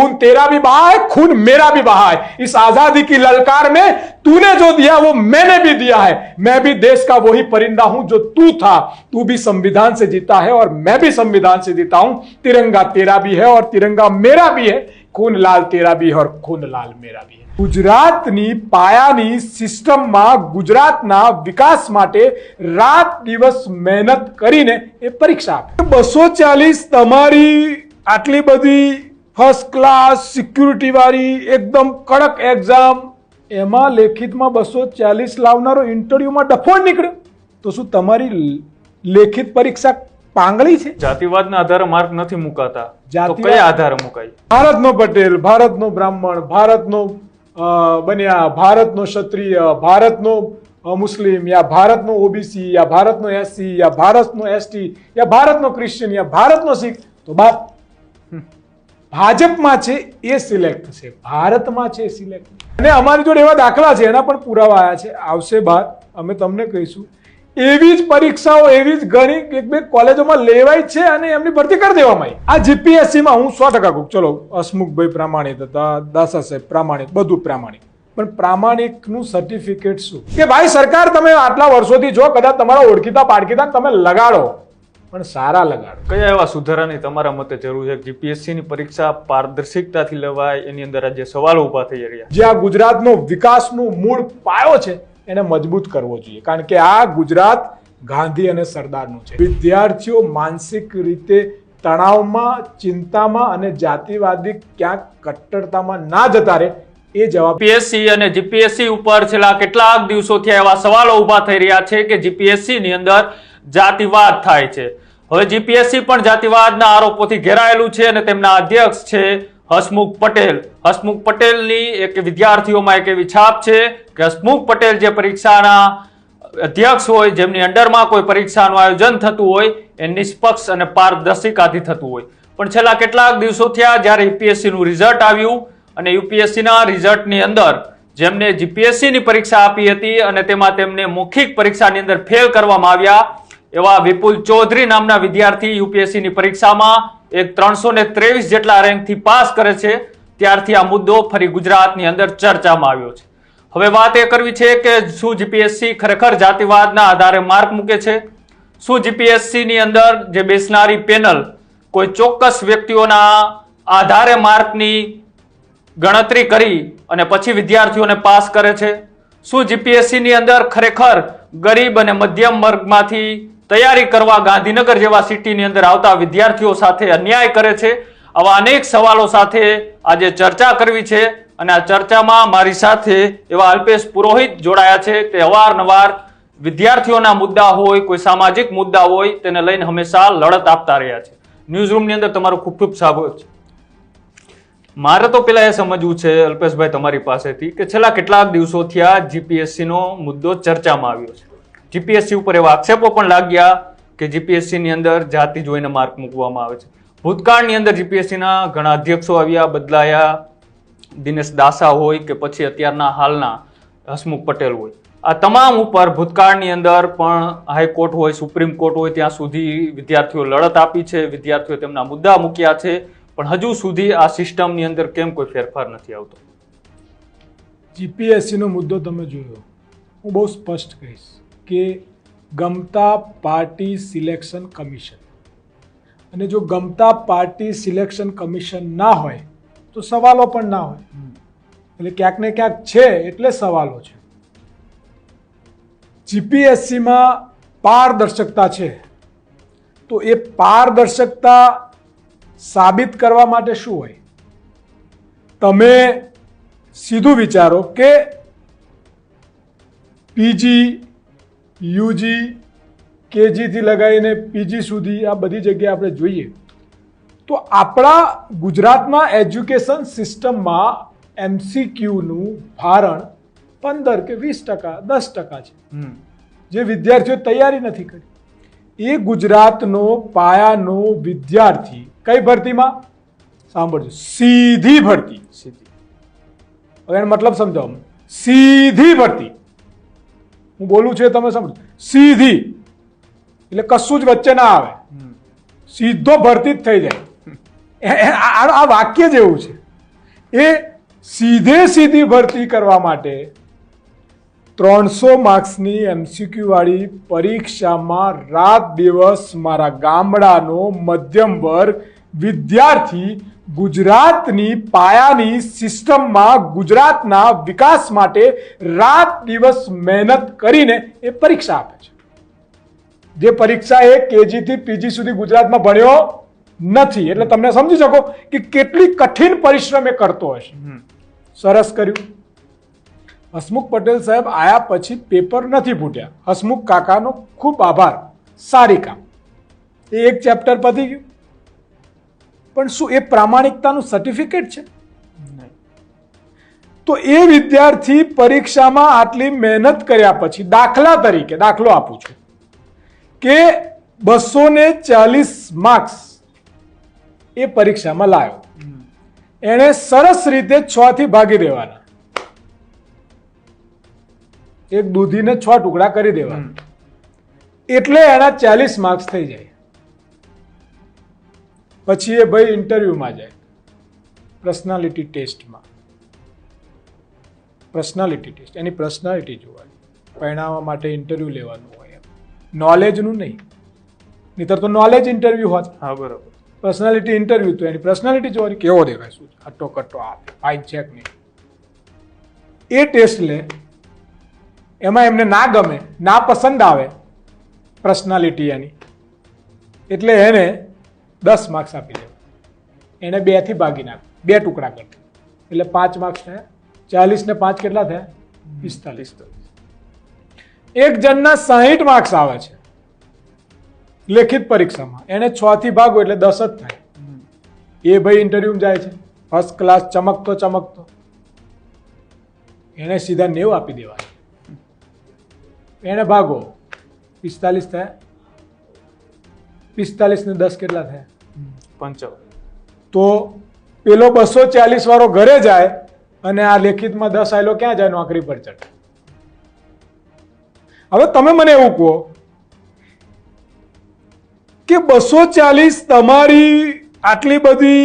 खून तेरा भी बहा है, खून मेरा भी बहा है। इस आजादी की ललकार में तूने जो दिया वो मैंने भी दिया है। मैं भी देश का वही परिंदा हूं जो तू था। तू भी संविधान से जीता है और मैं भी संविधान से जीता हूं। तिरंगा तेरा भी है और तिरंगा मेरा भी है। खून लाल तेरा भी है और खून लाल मेरा भी है। ગુજરાતની પાયાની સિસ્ટમમાં ગુજરાતના વિકાસ માટે રાત દિવસ મહેનત કરીને એ પરીક્ષા આપે। 240 તમારી આટલી બધી ફર્સ્ટ ક્લાસ સિક્યુરિટી વાળી એકદમ કડક એક્ઝામ, એમાં લેખિતમાં 240 લાવનારો ઇન્ટરવ્યુમાં ડફોડ નીકળ્યો, તો શું તમારી લેખિત પરીક્ષા પાંગળી છે? જાતિવાદના આધારે માર્ક નથી મુકાતા, તો કયા આધારે મુકાય? ભારતનો પટેલ, ભારતનો બ્રાહ્મણ, ભારતનો બન્યા, ભારતનો ક્ષત્રિય, ભારતનો મુસ્લિમ, या ભારતનો ઓબીસી, या ભારતનો એસસી, या ભારતનો એસટી, या ભારતનો ક્રિશ્ચિયન, या ભારતનો શીખ, તો બાપ ભાજપમાં છે એ સિલેક્ટ થશે, ભારતમાં છે એ સિલેક્ટ। અને અમારી જોડે એવા દાખલા છે, એના પણ પુરાવા આવ્યા છે, આવશે બહાર, અમે તમને કહીશું। એવી જ પરીક્ષાઓ એવી જ ઘણી એક બે કોલેજોમાં લેવાય છે અને એમની ભરતી કરી દેવામાં આવી। આ જીપીએસસી માં હું 100% કહું, ચલો હસમુખભાઈ પ્રામાણિક હતા, દાસા સાહેબ પ્રામાણિક, બધું પ્રામાણિક, પણ પ્રામાણિકનું સર્ટિફિકેટ શું? કે ભાઈ સરકાર તમે આટલા વર્ષોથી જો કદાચ તમારા ઓળખીતા પાડકીતા તમે લગાડો, પણ સારા લગાડો। કયા એવા સુધારાની તમારા મતે જરૂર છે? જીપીએસસી ની પરીક્ષા પારદર્શિકતાથી લેવાય, એની અંદર આજે સવાલો ઉભા થઈ રહ્યા છે। જે આ ગુજરાતનો વિકાસનું મૂળ પાયો છે એને મજબૂત કરવો જોઈએ, કારણ કે આ ગુજરાત ગાંધી અને સરદારનું છે। વિદ્યાર્થીઓ માનસિક રીતે તણાવમાં, ચિંતામાં અને જાતિવાદી ક્યાંક કટ્ટરતામાં ના જતા રહે એ જવાબ। પીએસસી અને જીપીએસસી ઉપર છેલ્લા કેટલાક દિવસોથી એવા સવાલો ઉભા થઈ રહ્યા છે કે જીપીએસસી ની અંદર જાતિવાદ થાય છે। હવે જીપીએસસી પણ જાતિવાદના આરોપોથી ઘેરાયેલું છે અને તેમના અધ્યક્ષ છે હસમુખ પટેલ। હસમુખ પટેલની એક વિદ્યાર્થીઓમાં એક એવી છાપ છે કે હસમુખ પટેલ જે પરીક્ષાના અધ્યક્ષ હોય, જેમની અંડરમાં કોઈ પરીક્ષાનું આયોજન થતું હોય, એ નિષ્પક્ષ અને પારદર્શિકાથી થતું હોય। પણ છેલ્લા કેટલાક દિવસો થયા જ્યારે યુપીએસસી નું રિઝલ્ટ આવ્યું અને યુપીએસસીના રિઝલ્ટની અંદર જેમને જીપીએસસીની પરીક્ષા આપી હતી અને તેમાં તેમને મૌખિક પરીક્ષાની અંદર ફેલ કરવામાં આવ્યા એવા વિપુલ ચૌધરી નામના વિદ્યાર્થી યુપીએસસીની પરીક્ષામાં એક 323 જેટલા રેન્કથી પાસ કરે છે। ત્યારથી આ મુદ્દો ફરી ગુજરાતની અંદર ચર્ચામાં આવ્યો છે। હવે વાત એ કરવી છે કે શું જીપીએસસી ખરેખર જાતિવાદના આધારે માર્ક મૂકે છે? શું જીપીએસસી ની અંદર જે બેસનારી પેનલ કોઈ ચોક્કસ વ્યક્તિઓના આધારે માર્કની ગણતરી કરી અને પછી વિદ્યાર્થીઓને પાસ કરે છે? શું જીપીએસસી ની અંદર ખરેખર ગરીબ અને મધ્યમ વર્ગમાંથી તૈયારી કરવા ગાંધીનગર જેવા સિટીની અંદર આવતા વિદ્યાર્થીઓ સાથે અન્યાય કરે છે? આવા અનેક સવાલો સાથે આજે ચર્ચા કરવી છે અને આ ચર્ચામાં મારી સાથે એવા અલ્પેશ પુરોહિત જોડાયા છે તે અવારનવાર વિદ્યાર્થીઓના મુદ્દા હોય, કોઈ સામાજિક મુદ્દા હોય, તેને લઈને હંમેશા લડત આપતા રહ્યા છે। ન્યૂઝ રૂમની અંદર તમારું ખૂબ ખૂબ સ્વાગત છે। મારે તો પેલા એ સમજવું છે અલ્પેશભાઈ તમારી પાસેથી કે છેલ્લા કેટલાક દિવસોથી આ જીપીએસસી નો મુદ્દો ચર્ચામાં આવ્યો છે। જીપીએસસી ઉપર એવા આક્ષેપો પણ લાગ્યા કે જીપીએસસી ની અંદર જાતિ જોઈને માર્ક મૂકવામાં આવે છે। ભૂતકાળની અંદર જીપીએસસી ના ઘણા અધ્યક્ષો આવ્યા, બદલાયા, દિનેશ દાસા હોય કે પછી અત્યારના હાલના હસમુખ પટેલ હોય, આ તમામ ઉપર ભૂતકાળની અંદર પણ હાઈકોર્ટ હોય, સુપ્રીમ કોર્ટ હોય, ત્યાં સુધી વિદ્યાર્થીઓ લડત આપી છે, વિદ્યાર્થીઓ તેમના મુદ્દા મૂક્યા છે, પણ હજુ સુધી આ સિસ્ટમની અંદર કેમ કોઈ ફેરફાર નથી આવતો? જીપીએસસી નો મુદ્દો તમે જોયો, હું બહુ સ્પષ્ટ કહીશ કે ગમતા પાર્ટી સિલેક્શન કમિશન, અને જો ગમતા પાર્ટી સિલેક્શન કમિશન ના હોય તો સવાલો પણ ના હોય, એટલે ક્યાંક ને ક્યાંક છે એટલે સવાલો છે। જીપીએસસીમાં પારદર્શકતા છે, તો એ પારદર્શકતા સાબિત કરવા માટે શું હોય? તમે સીધું વિચારો કે પીજી, યુજી, કેજીથી લગાવીને પીજી સુધી આ બધી જગ્યાએ આપણે જોઈએ તો આપણા ગુજરાતમાં એજ્યુકેશન સિસ્ટમમાં એમસીક્યુનું ભારણ 15 કે 20%, 10% છે, જે વિદ્યાર્થીઓ તૈયારી નથી કરી। એ ગુજરાતનો પાયાનો વિદ્યાર્થી કઈ ભરતીમાં? સાંભળજો, સીધી ભરતી। હવે એનો મતલબ સમજાવો, સીધી ભરતી હું બોલું છું તમે સમજો, સીધી એટલે કશું જ વચ્ચે ના આવે, સીધો ભરતી જ થઈ જાય। આ વાક્ય જ એવું છે। એ સીધી ભરતી કરવા માટે 300 માર્ક્સની MCQ વાળી પરીક્ષામાં રાત દિવસ મારા ગામડાનો મધ્યમ વર્ગ વિદ્યાર્થી ગુજરાતની પાયાની સિસ્ટમમાં ગુજરાતના વિકાસ માટે રાત દિવસ મહેનત કરીને એ પરીક્ષા આપે છે. જે પરીક્ષા એ KG થી PG સુધી ગુજરાતમાં ભણ્યો નથી, એટલે તમને સમજી શકો કે કેટલી કઠિન પરિશ્રમ એ કરતો હશે. સરસ કર્યું. હસમુખ પટેલ સાહેબ આયા પછી પેપર નથી ફૂટ્યા. હસમુખ કાકાનો ખૂબ આભાર, સારી કામ. એ એક ચેપ્ટર પતી ગયું. પણ શું એ પ્રામાણિકતાનું સર્ટિફિકેટ છે? તો એ વિદ્યાર્થી પરીક્ષામાં આટલી મહેનત કર્યા પછી, દાખલા તરીકે દાખલો આપું છું કે 240 માર્ક્સ એ પરીક્ષામાં લાવ્યો, એને સરસ રીતે 6 થી ભાગી દેવાના, એક દૂધીને 6 ટુકડા કરી દેવાના, એટલે એના 40 માર્ક્સ થઈ જાય. પછી એ ભાઈ ઇન્ટરવ્યુમાં જાય, પર્સનાલિટી ટેસ્ટમાં. પર્સનાલિટી ટેસ્ટ, એની પર્સનાલિટી જોવાની, પરિણામ માટે ઇન્ટરવ્યુ લેવાનું હોય, નોલેજનું નહીં. નહીતર તો નોલેજ ઇન્ટરવ્યુ હોત. હા, બરાબર. પર્સનાલિટી ઇન્ટરવ્યુ તો એની પર્સનાલિટી જોવાની, કેવો દેખાય, શું હટ્ટો કટ્ટો આપે, ફાઇન ચેક નહીં. એ ટેસ્ટ લે, એમાં એમને ના ગમે, ના પસંદ આવે પર્સનાલિટી એની, એટલે એને 10 માર્ક્સ આપી દેવા. એને 2 થી ભાગી નાખ, 2 ટુકડા કર, એટલે 5 માર્ક્સ થયા. 40 ને 5 કેટલા થયા? 45. એક જણના 60 માર્ક્સ આવે છે લેખિત પરીક્ષામાં, એને 6 થી ભાગો એટલે 10 જ થાય. એ ભાઈ ઇન્ટરવ્યુ જાય છે, ફર્સ્ટ ક્લાસ ચમકતો, એને સીધા 90 આપી દેવા. એને ભાગો, 45 થયા. 45 ને 10 કેટલા થયા? 55. તો પેલો 240 વાળો ઘરે જાય અને આ લેખિતમાં 10 આયલો ક્યાં જાય? નોકરી પર ચડે. હવે તમે મને એવું કહો કે 240 તમારી આટલી બધી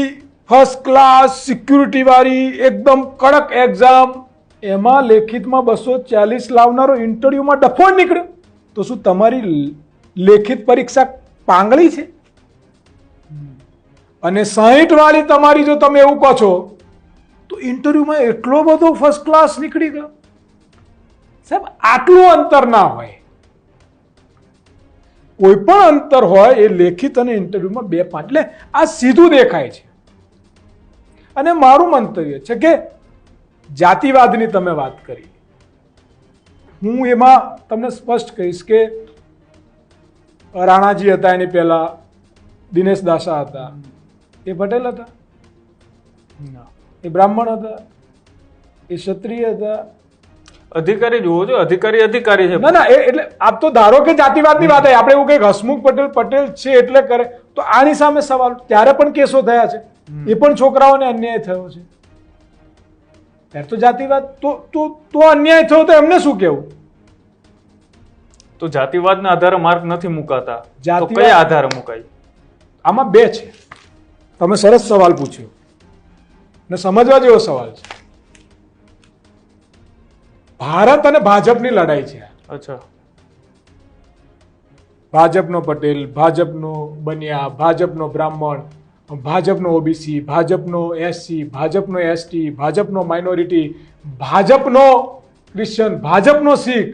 ફર્સ્ટ ક્લાસ સિક્યુરિટી વાળી એકદમ કડક એક્ઝામ, એમાં લેખિતમાં 240 લાવનારો ઇન્ટરવ્યુમાં ડફો નીકળ્યો, તો શું તમારી લેખિત પરીક્ષા પાંગળી છે? અને 60 વાળી તમારી જો તમે એવું કહો છો તો ઇન્ટરવ્યુમાં એટલો બધો ફર્સ્ટ ક્લાસ નીકળી ગયો. સાહેબ, આટલું અંતર ના હોય. કોઈ પણ અંતર હોય એ લેખિત અને ઇન્ટરવ્યુમાં 2-5, એટલે આ સીધું દેખાય છે. અને મારું મંતવ્ય છે કે જાતિવાદની તમે વાત કરી, હું એમાં તમને સ્પષ્ટ કહીશ કે રાણાજી હતા, એની પહેલા દિનેશ દાસા હતા, એ પટેલ હતા? એ બ્રાહ્મણ હતા? એ ક્ષત્રિય હતા? અધિકારી જોવો છો, અધિકારી છે. ના, એટલે આપ તો ધારો કે જાતિવાદની વાત આપણે એવું કહીએ હસમુખ પટેલ છે એટલે કરે, તો આની સામે સવાલ, ત્યારે પણ કેસો થયા છે, એ પણ છોકરાઓને અન્યાય થયો છે. ત્યારે તો જાતિવાદ તો અન્યાય થયો તો એમને શું કેવું? તો જાતિવાદના આધારે માર્ક નથી મુકાતા, તો કયા આધારે મુકાય? આમાં 2 છે. તમે સરસ સવાલ પૂછ્યો ને સમજવા જેવો સવાલ છે. ભારત અને ભાજપની લડાઈ છે. અચ્છા. ભાજપનો પટેલ, ભાજપનો બનિયા, ભાજપનો બ્રાહ્મણ, ભાજપનો OBC, ભાજપનો SC, ભાજપનો ST, ભાજપનો માઇનોરિટી, ભાજપનો ક્રિશ્ચન, ભાજપનો શીખ,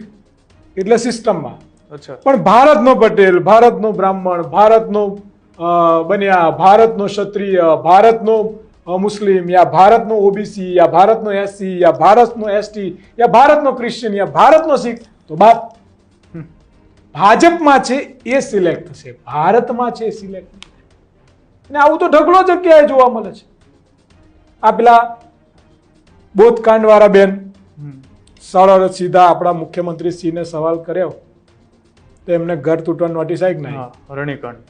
એટલે સિસ્ટમમાં. અચ્છા. પણ ભારતનો પટેલ, ભારતનો બ્રાહ્મણ, ભારતનો બન્યા, ભારતનો ક્ષત્રિય, ભારતનો મુસ્લિમ, યા ભારતનો OBC, યા ભારતનો SC, યા ભારતનો ST, યા ભારતનો ક્રિશ્ચિયન, યા ભારતનો શીખ, તો ભાજપમાં છે એ સિલેક્ટ થશે, ભારતમાં છે એ સિલેક્ટ. અને આવું તો ઢગલો જગ્યાએ જોવા મળે છે. આ પેલા બોધકાંડ વાળા બેન સરળ સીધા આપણા મુખ્યમંત્રી શ્રીને સવાલ કર્યો તો એમને ઘર તૂટવાની નોટિસ આવી કે નહીં? રણીકાંડ.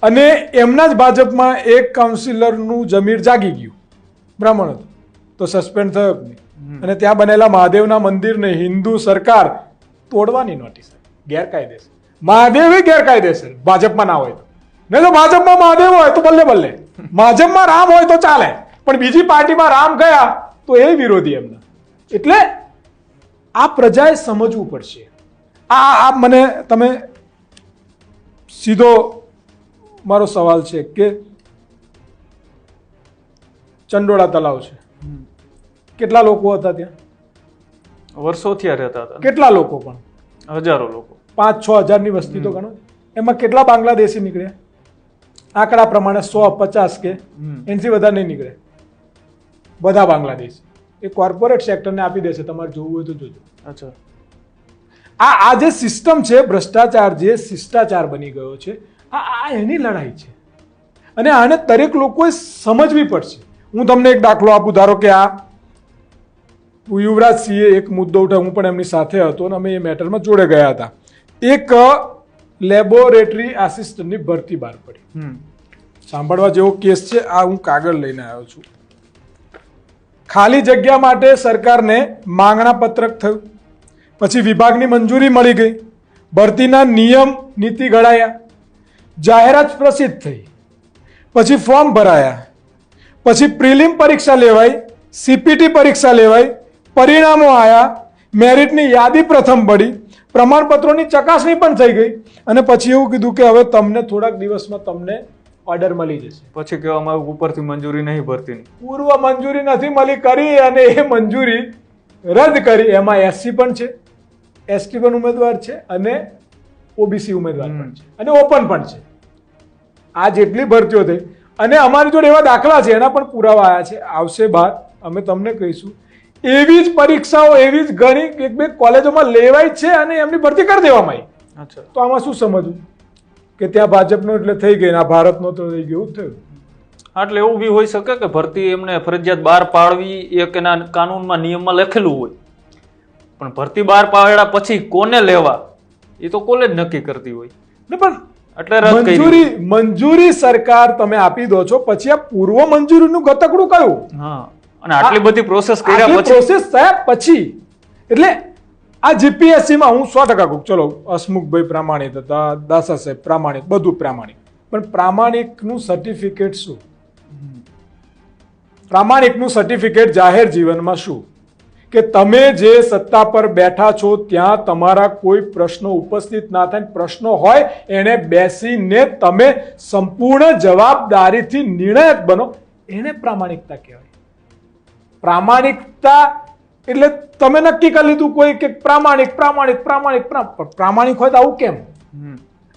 અને એમના જ ભાજપમાં એક કાઉન્સિલરનું જમીર જાગી ગયું, બ્રાહ્મણ હતું, તો સસ્પેન્ડ થયો જ નહીં. અને ત્યાં બનેલા મહાદેવના મંદિરને હિન્દુ સરકાર તોડવાની નોટિસ આપી, ગેરકાયદેસર. મહાદેવ ગેરકાયદેસર, ભાજપમાં ના હોય તો. નહીં તો ભાજપમાં મહાદેવ હોય તો બલ્લે બલ્લે, ભાજપમાં રામ હોય તો ચાલે, પણ બીજી પાર્ટીમાં રામ ગયા તો એ વિરોધી એમના. એટલે આ પ્રજાએ સમજવું પડશે. આ મને તમે સીધો મારો સવાલ છે કે ચંડોળા તલાવ છે, કેટલા લોકો હતા ત્યાં? વર્ષોથી રહેતા હતા. કેટલા લોકો? પણ હજારો લોકો. 5-6 હજારની વસ્તી તો ગણો. એમાં કેટલા બાંગ્લાદેશી નીકળ્યા? આંકડા પ્રમાણે 150 કે એનાથી વધારે નહીં નીકળે. બધા બાંગ્લાદેશી. એ કોર્પોરેટ સેક્ટરને આપી દેશે. તમારે જોવું હોય તો જોજો. અચ્છા. આ જે સિસ્ટમ છે, ભ્રષ્ટાચાર જે શિષ્ટાચાર બની ગયો છે, આ એની લડાઈ છે અને આને દરેક લોકોએ સમજવી પડશે. હું તમને એક દાખલો આપું. ધારો કે આ યુવરાજસિંહે એક મુદ્દો ઉઠાવ્યો, હું પણ એમની સાથે હતો અને અમે એ મેટરમાં જોડે ગયા હતા. એક લેબોરેટરી આસિસ્ટન્ટની ભરતી બહાર પડી. સાંભળવા જેવો કેસ છે. આ હું કાગળ લઈને આવ્યો છું. ખાલી જગ્યા માટે સરકારને માંગણા પત્રક થયું, પછી વિભાગની મંજૂરી મળી ગઈ, ભરતીના નિયમ નીતિ ઘડાયા, જાહેરાત પ્રસિદ્ધ થઈ, પછી ફોર્મ ભરાયા, પછી પ્રિલિમ પરીક્ષા લેવાઈ, સીપીટી પરીક્ષા લેવાઈ, પરિણામો આવ્યા, મેરિટની યાદી પ્રથમ પડી, પ્રમાણપત્રોની ચકાસણી પણ થઈ ગઈ અને પછી એવું કીધું કે હવે તમને થોડાક દિવસમાં તમને ઓર્ડર મળી જશે. પછી કહેવામાં ઉપરથી મંજૂરી નહીં ભરતી. પૂર્વ મંજૂરી નથી મળી કરી અને એ મંજૂરી રદ કરી. એમાં એસસી પણ છે, એસટી પણ ઉમેદવાર છે અને ઓબીસી ઉમેદવાર પણ છે અને ઓપન પણ છે. આ જેટલી ભરતીઓ થઈ અને અમારી જોડે એવા દાખલા છે, એના પણ પુરાવા આવ્યા છે, આવશે બહાર, અમે તમને કહીશું. એવી જ પરીક્ષાઓ એવી જ ઘણી 1-2 કોલેજોમાં લેવાય છે અને એમની ભરતી કરી દેવામાં આવી. તો આમાં શું સમજવું કે ત્યાં ભાજપનો એટલે થઈ ગઈ ને આ ભારતનો તો થઈ ગયું થયું. એટલે એવું બી હોઈ શકે કે ભરતી એમને ફરજિયાત બહાર પાડવી એક એના કાનૂનમાં નિયમમાં લખેલું હોય, પણ ભરતી બહાર પાડ્યા પછી કોને લેવા એ તો કોલેજ નક્કી કરતી હોય ને. પણ એટલે મંજૂરી સરકાર તમે આપી દો છો, પછી આ પૂર્વ મંજૂરીનું ગતકડું કયું? હા, અને આટલી બધી પ્રોસેસ કર્યા પછી, પ્રોસેસ થયા પછી. એટલે આ જીપીએસસીમાં હું 100% કહું. ચલો, હસમુખભાઈ પ્રામાણિક હતા, દાસા સાહેબ પ્રામાણિક, બધું પ્રામાણિક, પણ પ્રામાણિકનું સર્ટિફિકેટ શું? પ્રામાણિકનું સર્ટિફિકેટ જાહેર જીવનમાં શું? કે તમે જે સત્તા પર બેઠા છો ત્યાં તમારા કોઈ પ્રશ્નો ઉપસ્થિત ના થાય, પ્રશ્નો હોય એને બેસીને તમે સંપૂર્ણ જવાબદારીથી નિર્ણાયક બનો, એને પ્રામાણિકતા કહેવાય. પ્રામાણિકતા એટલે તમે નક્કી કરી લીધું કોઈ કે પ્રામાણિક હોય તો આવું કેમ?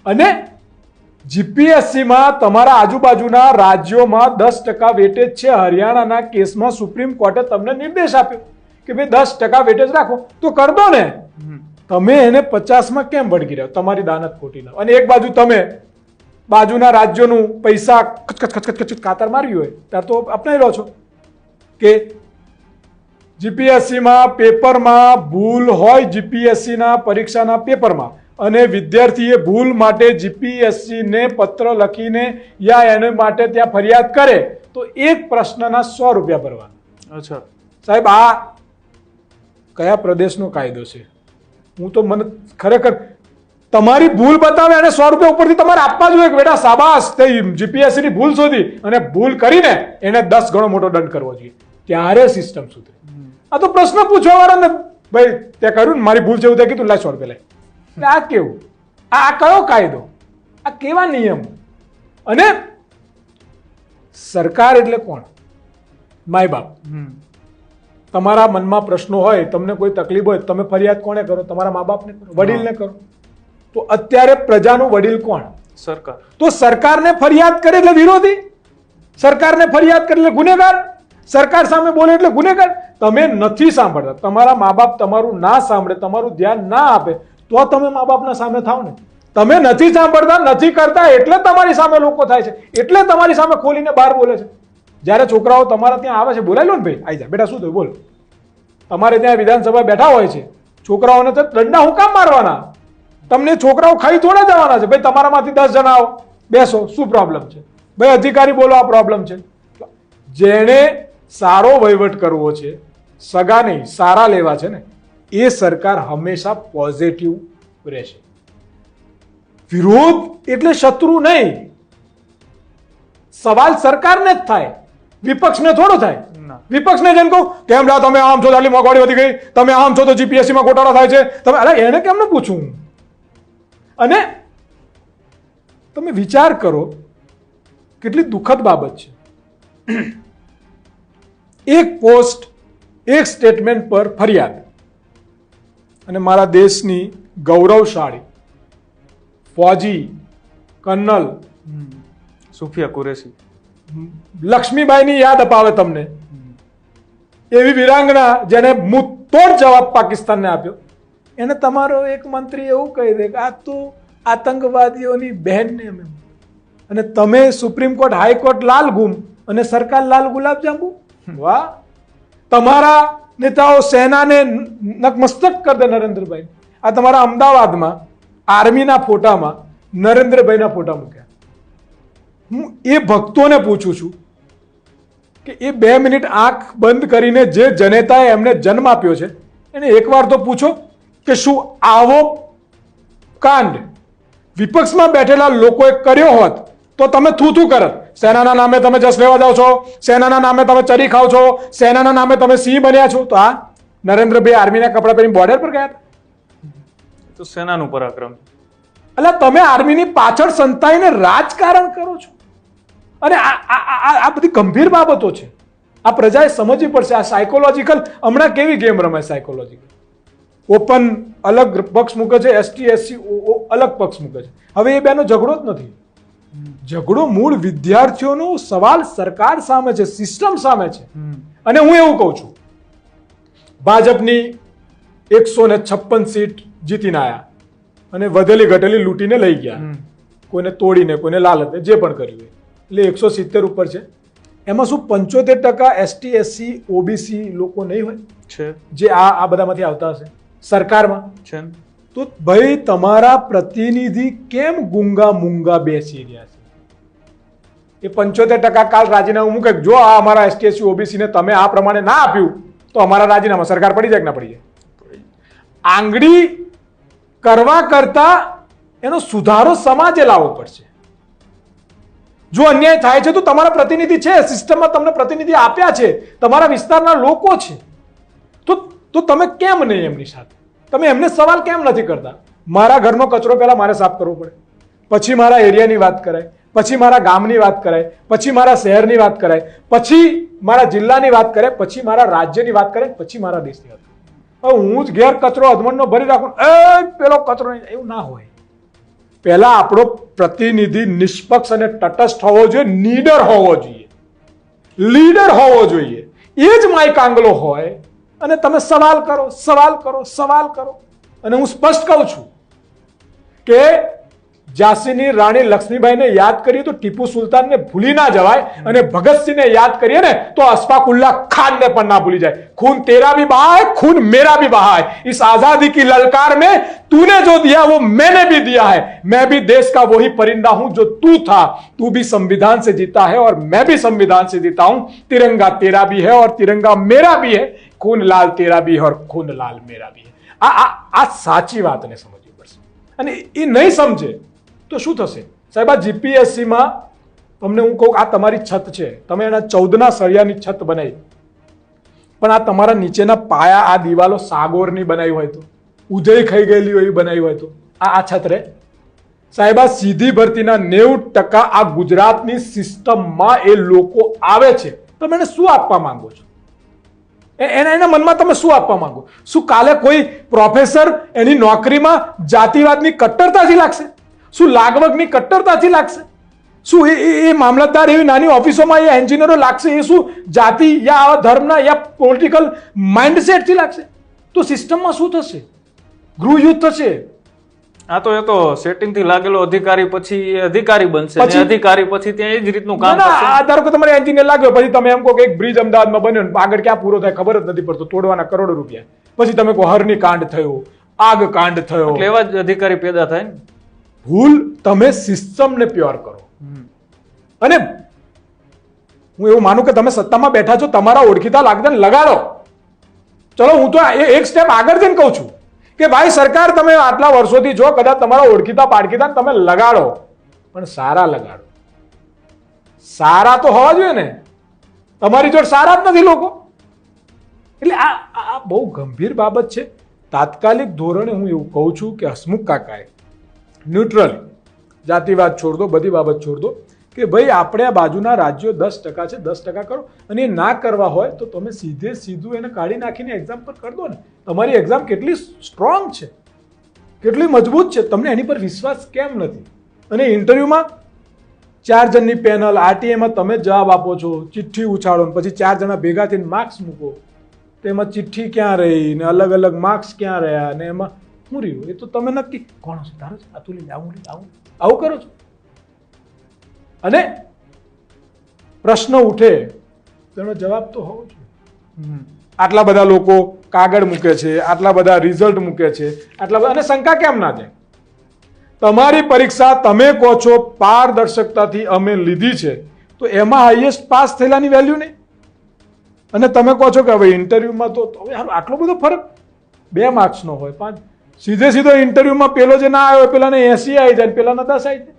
અને જીપીએસસીમાં તમારા આજુબાજુના રાજ્યોમાં 10% વેટેજ છે. હરિયાણાના કેસમાં સુપ્રીમ કોર્ટે તમને નિર્દેશ આપ્યો કે ભાઈ 10% વેટેજ રાખો, તો કર દો ને. તમે એને 50માં કેમ વળગી રહ્યો? તમારી દાનત ખોટી ના. અને એક બાજુ તમે બાજુના રાજ્યોનું પૈસા ખચખચ કાતર માર્યું હોય ત્યાં તો અપનાવી લો છો કે જીપીએસસીમાં પેપરમાં ભૂલ હોય, જીપીએસસીના પરીક્ષાના પેપરમાં, અને વિદ્યાર્થીએ ભૂલ માટે જીપીએસસીને પત્ર લખીને યા એને માટે ત્યાં ફરિયાદ કરે તો એક પ્રશ્નના 100 રૂપિયા ભરવાના. અચ્છા સાહેબ, આ કયા પ્રદેશનો કાયદો છે? હું તો મને ખરેખર તમારી ભૂલ બતાવે અને 100 રૂપિયા ઉપરથી તમારે આપવા જોઈએ કે બેટા શાબાશ, તે જીપીએસસી ની ભૂલ શોધી અને ભૂલ કરીને એને 10 ગણો મોટો દંડ કરવો જોઈએ, ત્યારે સિસ્ટમ સુધરે. આ તો પ્રશ્ન પૂછવા વાળા ને ભાઈ તે કર્યું ને મારી ભૂલ છે એવું તે કીધું, લાય 100 રૂપિયા લાય. એટલે આ કેવું? આ કયો કાયદો? આ કેવા નિયમ? અને સરકાર એટલે કોણ? માય બાપ. તમારા મનમાં પ્રશ્નો હોય, તમને કોઈ તકલીફ હોય, તમે ફરિયાદ કોને કરો? તમારા મા બાપને કરો, વડીલને કરો. તો અત્યારે પ્રજાનું વડીલ કોણ? સરકાર. તો સરકારને ફરિયાદ કરે એટલે વિરોધી, સરકારને ફરિયાદ કરે એટલે ગુનેગાર, સરકાર સામે બોલે એટલે ગુનેગાર. તમે નથી સાંભળતા, તમારા મા બાપ તમારું ના સાંભળે, તમારું ધ્યાન ના આપે તો તમે મા બાપના સામે થાવ ને. તમે નથી સાંભળતા, નથી કરતા એટલે તમારી સામે લોકો થાય છે, એટલે તમારી સામે ખોલીને બહાર બોલે છે. જ્યારે છોકરાઓ તમારા ત્યાં આવે છે, બોલાવી લો ને ભાઈ, આવી જા બેટા, શું થયું બોલ. તમારે ત્યાં વિધાનસભા બેઠા હોય છે, છોકરાઓને તો દંડા હું કામ મારવાના? તમને છોકરાઓ ખાઈ થોડા જવાના છે? ભાઈ તમારામાંથી 10 જણા આવો, બેસો, શું પ્રોબ્લેમ છે? ભાઈ અધિકારી બોલો આ પ્રોબ્લેમ છે. જેણે સારો વહીવટ કરવો છે, સગા નહીં સારા લેવા છે ને, એ સરકાર હંમેશા પોઝિટિવ રહેશે. વિરોધ એટલે શત્રુ નહીં. સવાલ સરકારને જ થાય વિપક્ષને થોડો થાય. ના. વિપક્ષને જેમ કહું કેમ લા તમે આમ છો આટલી મોંઘવારી વધી ગઈ, તમે આમ છો તો જીપીએસસી માં ગોટાળો થાય છે, તમે અરે એને કેમ ન પૂછું. અને તમે વિચાર કરો કેટલી દુઃખદ બાબત છે. એક પોસ્ટ, એક સ્ટેટમેન્ટ પર ફરિયાદ, અને મારા દેશની ગૌરવશાળી ફૌજી કર્નલ સુફિયા કુરેશી લક્ષ્મીબાઈની યાદ અપાવે તમને. એવી વિરાંગના જેને મુંહતોડ જવાબ પાકિસ્તાનને આપ્યો, એને તમારો એક મંત્રી એવું કહી દે કે આ તો આતંકવાદીઓની બહેનને એમ. અને તમે સુપ્રીમ કોર્ટ, હાઈકોર્ટ લાલ ગુમ અને સરકાર લાલ ગુલાબ જાંબુ. વાહ! તમારા નેતાઓ સેનાને નતમસ્તક કરી દે નરેન્દ્રભાઈ. આ તમારા અમદાવાદમાં આર્મીના ફોટામાં નરેન્દ્રભાઈના ફોટા મૂક્યા. હું એ ભક્તોને પૂછું છું કે એ 2 મિનિટ આંખ બંધ કરીને જે જનેતાએ એમને જન્મ આપ્યો છે એને એકવાર તો પૂછો કે શું આવો કાંડ વિપક્ષમાં બેઠેલા લોકોએ કર્યો હોત તો તમે થૂ કરત. સેનાના નામે તમે જશ લેવા જાઓ છો, સેનાના નામે તમે ચરી ખાઓ છો, સેનાના નામે તમે સિંહ બન્યા છો. તો આ નરેન્દ્રભાઈ આર્મીના કપડા પહેરીને બોર્ડર પર ગયા હતા. તો સેનાનું પરાક્રમ. એટલે તમે આર્મીની પાછળ સંતાઈને રાજકારણ કરો છો. અને આ બધી ગંભીર બાબતો છે. આ પ્રજાએ સમજવી પડશે. આ સાયકોલોજીકલ, હમણાં કેવી ગેમ રમાય સાયકોલોજીકલ. ઓપન અલગ પક્ષ મૂકે છે, એસટી એસસી અલગ પક્ષ મૂકે છે. હવે એ બેનો ઝઘડો જ નથી. ઝઘડો મૂળ વિદ્યાર્થીઓનો સવાલ સરકાર સામે છે, સિસ્ટમ સામે છે. અને હું એવું કહું છું, ભાજપની 156 સીટ જીતીને આવ્યા અને વધેલી ઘટેલી લૂંટીને લઈ ગયા, કોઈને તોડીને, કોઈને લાલચને, જે પણ કર્યું એટલે 170 ઉપર છે. એમાં શું 75% એસટી એસસી ઓબીસી લોકો નહીં હોય છે જે આ બધામાંથી આવતા હશે સરકારમાં છે? તો ભાઈ તમારા પ્રતિનિધિ કેમ ગુંગા મુંગા બેસી રહ્યા છે? એ 75% કાલ રાજીનામું મૂકે, જો આ અમારા એસટી એસસી ઓબીસી ને તમે આ પ્રમાણે ના આપ્યું તો અમારા રાજીનામા, સરકાર પડી જાય કે ના પડી જાય? આંગળી કરવા કરતા એનો સુધારો સમાજે લાવવો પડશે. જો અન્યાય થાય છે તો તમારા પ્રતિનિધિ છે, સિસ્ટમમાં તમને પ્રતિનિધિ આપ્યા છે, તમારા વિસ્તારના લોકો છે, તો તમે કેમ નહીં એમની સાથે? તમે એમને સવાલ કેમ નથી કરતા? મારા ઘરનો કચરો પહેલા મારે સાફ કરવો પડે, પછી મારા એરિયાની વાત કરાય, પછી મારા ગામની વાત કરાય, પછી મારા શહેરની વાત કરાય, પછી મારા જિલ્લાની વાત કરાય, પછી મારા રાજ્યની વાત કરાય, પછી મારા દેશની વાત કરાય. હું જ ઘેર કચરો અધમણનો ભરી રાખું, પેલો કચરો નહીં, એવું ના હોય. પહેલા આપણો પ્રતિનિધિ નિષ્પક્ષ અને તટસ્થ હોવો જોઈએ, નીડર હોવો જોઈએ, લીડર હોવો જોઈએ. એ જ માઇક આંગલો હોય અને તમે સવાલ કરો, સવાલ કરો, સવાલ કરો. અને હું સ્પષ્ટ કહું છું કે ઝાંસીની રાણી લક્ષ્મીબાઈને યાદ કરીએ તો ટીપુ સુલતાનને ભૂલી ના જવાય, અને ભગતસિંહને યાદ કરીએ ને તો અશફાકુલ્લા ખાનને પણ ના ભૂલી જાય. खून तेरा भी बहा है, खून मेरा भी बहा है. इस आजादी की ललकार में तूने जो दिया वो मैंने भी दिया है. मैं भी देश का वही परिंदा हूं जो तू था. तू भी संविधान से जीता है और मैं भी संविधान से जीता हूं. तिरंगा तेरा भी है और तिरंगा मेरा भी है. खून लाल तेरा भी है और खून लाल मेरा भी है. આ સાચી વાતને સમજવી પડશે. અને એ નહીં સમજે તો શું થશે સાહેબ? આ જીપીએસસી માં તમને હું કહું, આ તમારી છત છે, તમે એના 14ના સળિયાની છત બનાવી, પણ આ તમારા નીચેના પાયા, આ દિવાલો સાગોરની બનાવી હોય તો, ઉધઈ ખાઈ ગયેલી હોય એવી બનાવી હોય તો આ છત રે સાહેબ? આ સીધી ભરતીના 90% આ ગુજરાતની સિસ્ટમમાં એ લોકો આવે છે. તમે એને શું આપવા માંગો છો? એના મનમાં તમે શું આપવા માંગો? શું કાલે કોઈ પ્રોફેસર એની નોકરીમાં જાતિવાદની કટ્ટરતાથી લાગશે? શું લાગવગની કટ્ટરતાથી લાગશે? શું એ મામલતદાર એવી નાની ઓફિસોમાં એ એન્જિનિયરો લાગશે? એ શું જાતિ યા ધર્મના યા પોલિટિકલ માઇન્ડસેટથી લાગશે? તો સિસ્ટમમાં શું થશે? ગૃહયુદ્ધ થશે. એ તો સેટિંગ થી લાગેલો અધિકારી પછી એ અધિકારી બનશે, અધિકારી પછી ત્યાં એ જ રીતનું કામ કરશે. આ ધારો કે તમારે એન્જિનિયર લાગ્યો, પછી તમે એમ કહો કે એક બ્રિજ અમદાવાદમાં બન્યો ને આગળ ક્યાં પૂરો થાય ખબર જ નથી પડતો, તોડવાના કરોડો રૂપિયા, પછી તમે કહો હરની કાંડ થયો, આગ કાંડ થયો. એટલે એવા જ અધિકારી પેદા થાય ને. ભૂલ તમે સિસ્ટમને પ્યોર કરો. અને હું એવું માનું કે તમે સત્તામાં બેઠા છો, તમારા ઓળખીતા લાગતા લગાડો. ચલો હું તો એક સ્ટેપ આગળ જઈને કહું છું કે ભાઈ સરકાર તમે આટલા વર્ષોથી જો કદાચ તમારા ઓળખીતા પાડખીતા તમે લગાડો, પણ સારા લગાડો. સારા તો હોવા જોઈએ ને. તમારી જોડે સારા જ નથી લોકો. એટલે આ બહુ ગંભીર બાબત છે. તાત્કાલિક ધોરણે હું એવું કહું છું કે હસમુખ કાકાએ ન્યુટ્રલી જાતિવાદ છોડ દો, બધી બાબત છોડ દો, કે ભાઈ આપણે આ બાજુના રાજ્યો 10% છે, 10% કરો, અને એ ના કરવા હોય તો તમે સીધું એને કાઢી નાખીને એક્ઝામ પર કરી દો ને. તમારી એક્ઝામ કેટલી સ્ટ્રોંગ છે, કેટલી મજબૂત છે, તમને એની પર વિશ્વાસ કેમ નથી? અને ઇન્ટરવ્યુમાં 4 જણની પેનલ, આરટીઆઈમાં તમે જવાબ આપો છો, ચિઠ્ઠી ઉછાળો, પછી 4 જણા ભેગા થઈને માર્ક્સ મૂકો, તો એમાં ચિઠ્ઠી ક્યાં રહી ને અલગ અલગ માર્ક્સ ક્યાં રહ્યા ને એમાં શું રહ્યું એ તો તમે નક્કી કોણ છો, તારો છે, આ તું લઈ આવું કરો છો. અને પ્રશ્ન ઉઠે તેનો જવાબ તો હોવો જોઈએ. આટલા બધા લોકો કાગળ મૂકે છે, આટલા બધા રિઝલ્ટ મૂકે છે, આટલા બધા, અને શંકા કેમ ના જાય? તમારી પરીક્ષા તમે કહો છો પારદર્શકતાથી અમે લીધી છે, તો એમાં હાઈએસ્ટ પાસ થયેલાની વેલ્યુ નહીં, અને તમે કહો છો કે હવે ઇન્ટરવ્યુમાં તો હવે આટલો બધો ફરક 2 માર્ક્સનો હોય, 5, સીધો ઇન્ટરવ્યુમાં પેલો જે ના આવ્યો પેલાને 80 આવી જાય, પેલાના 10 આવી જાય.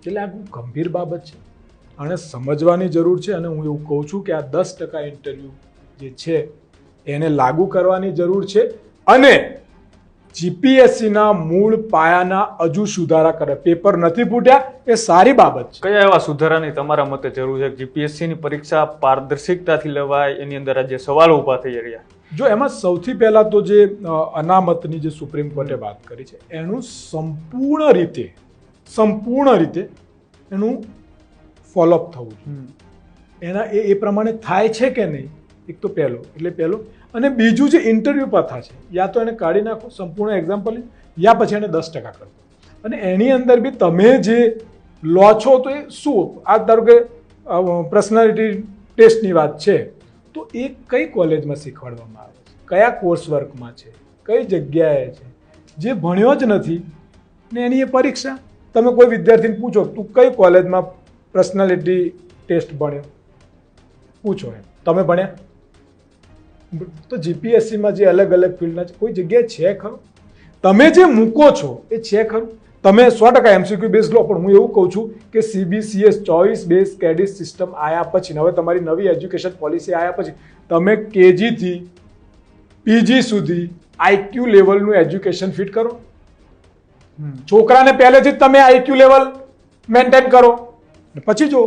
એટલે આ ગંભીર બાબત છે, આને સમજવાની જરૂર છે. અને હું એવું કહું છું કે આ 10% ઇન્ટરવ્યુ જે છે એને લાગુ કરવાની જરૂર છે, અને જીપીએસસીના મૂળ પાયાના હજુ સુધારા કરે. પેપર નથી ફૂટ્યા એ સારી બાબત છે. કયા એવા સુધારાની તમારા મતે જરૂર છે? જીપીએસસી ની પરીક્ષા પારદર્શિકતાથી લેવાય, એની અંદર આજે સવાલો ઉભા થઈ રહ્યા. જો એમાં સૌથી પહેલા તો જે અનામતની જે સુપ્રીમ કોર્ટે વાત કરી છે એનું સંપૂર્ણ રીતે એનું ફોલોઅપ થવું જોઈએ. એના એ પ્રમાણે થાય છે કે નહીં, એક તો પહેલો. અને બીજું જે ઇન્ટરવ્યુ પ્રથા છે, યા તો એને કાઢી નાખો સંપૂર્ણ એક્ઝામ્પલ, યા પછી એને 10% કરો. અને એની અંદર બી તમે જે લો છો તો એ શું, આ ધારો કે પર્સનાલિટી ટેસ્ટની વાત છે, તો એ કઈ કોલેજમાં શીખવાડવામાં આવે છે, કયા કોર્સ વર્કમાં છે, કઈ જગ્યાએ છે, જે ભણ્યો જ નથી ને એની એ પરીક્ષા. તમે કોઈ વિદ્યાર્થીને પૂછો તું કઈ કોલેજમાં પર્સનાલિટી ટેસ્ટ ભણ્યો, પૂછો એમ, તમે ભણ્યા? તો જીપીએસસીમાં જે અલગ અલગ ફિલ્ડના છે કોઈ જગ્યાએ છે ખરું? તમે જે મૂકો છો એ છે ખરું? તમે 100% એમસીક્યુ બેઝ લો, પણ હું એવું કહું છું કે CBCS choice base credit system આવ્યા પછી, હવે તમારી નવી એજ્યુકેશન પોલિસી આવ્યા પછી, તમે KG થી PG સુધી IQ લેવલનું એજ્યુકેશન ફિટ કરો. છોકરાને પહેલેથી જ તમે IQ લેવલ મેન્ટેન કરો, પછી જો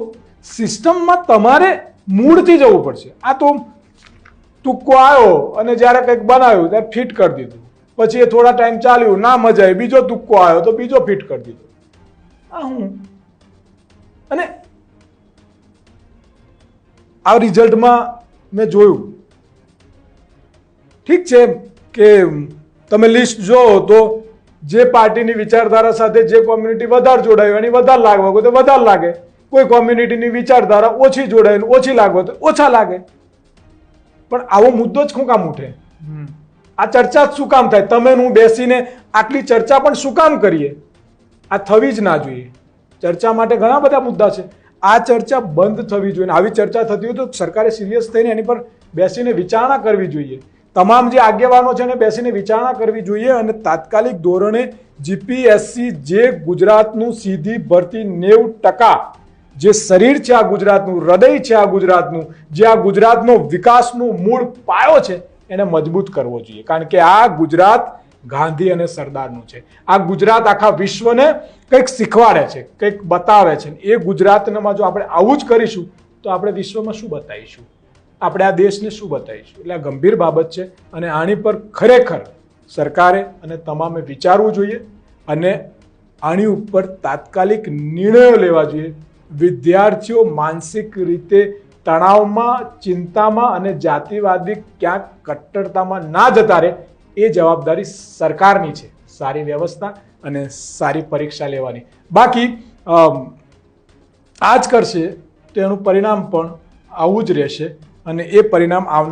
સિસ્ટમમાં તમારે મૂળથી જવું પડશે. આ તો તુક્કો આવ્યો અને જ્યારે કંઈક બનાવ્યું ત્યારે ફિટ કરી દીધું, પછી એ થોડા ટાઈમ ચાલ્યું, ના મજા આવી, બીજો તુક્કો આવ્યો તો બીજો ફિટ કરી દીધો. આ હું અને આ રિઝલ્ટમાં મેં જોયું, ઠીક છે કે તમે લિસ્ટ જો તો જે પાર્ટીની વિચારધારા સાથે જે કોમ્યુનિટી વધારે જોડાયું એની વધારે લાગવા તો વધારે લાગે, કોઈ કોમ્યુનિટીની વિચારધારા ઓછી જોડાયેલ ઓછી લાગવા તો ઓછા લાગે. પણ આવો મુદ્દો જ શું કામ ઉઠે? આ ચર્ચા જ શું કામ થાય? તમે હું બેસીને આટલી ચર્ચા પણ શું કામ કરીએ? આ થવી જ ના જોઈએ. ચર્ચા માટે ઘણા બધા મુદ્દા છે, આ ચર્ચા બંધ થવી જોઈએ. આવી ચર્ચા થતી હોય તો સરકારે સિરિયસ થઈને એની પર બેસીને વિચારણા કરવી જોઈએ. તમામ જે આગેવાનો છે એને બેસીને વિચારણા કરવી જોઈએ, અને તાત્કાલિક ધોરણે જીપીએસસી જે ગુજરાતનું સીધી ભરતી 90% જે શરીર છે આ ગુજરાતનું, હૃદય છે આ ગુજરાતનું, જે આ ગુજરાતનો વિકાસનું મૂળ પાયો છે એને મજબૂત કરવો જોઈએ. કારણ કે આ ગુજરાત ગાંધી અને સરદારનું છે. આ ગુજરાત આખા વિશ્વને કંઈક શીખવાડે છે, કંઈક બતાવે છે. એ ગુજરાતમાં જો આપણે આવું જ કરીશું તો આપણે વિશ્વમાં શું બતાવીશું, આપણે આ દેશને શું બતાવીશું? એટલે આ ગંભીર બાબત છે, અને આની પર ખરેખર સરકારે અને તમામે વિચારવું જોઈએ, અને આની ઉપર તાત્કાલિક નિર્ણયો લેવા જોઈએ. વિદ્યાર્થીઓ માનસિક રીતે તણાવમાં, ચિંતામાં અને જાતિવાદી ક્યાંક કટ્ટરતામાં ના જતા રહે એ જવાબદારી સરકારની છે. સારી વ્યવસ્થા અને સારી પરીક્ષા લેવાની. બાકી આ જ કરશે તો એનું પરિણામ પણ આવું જ રહેશે, અને એ પરિણામ આવનાર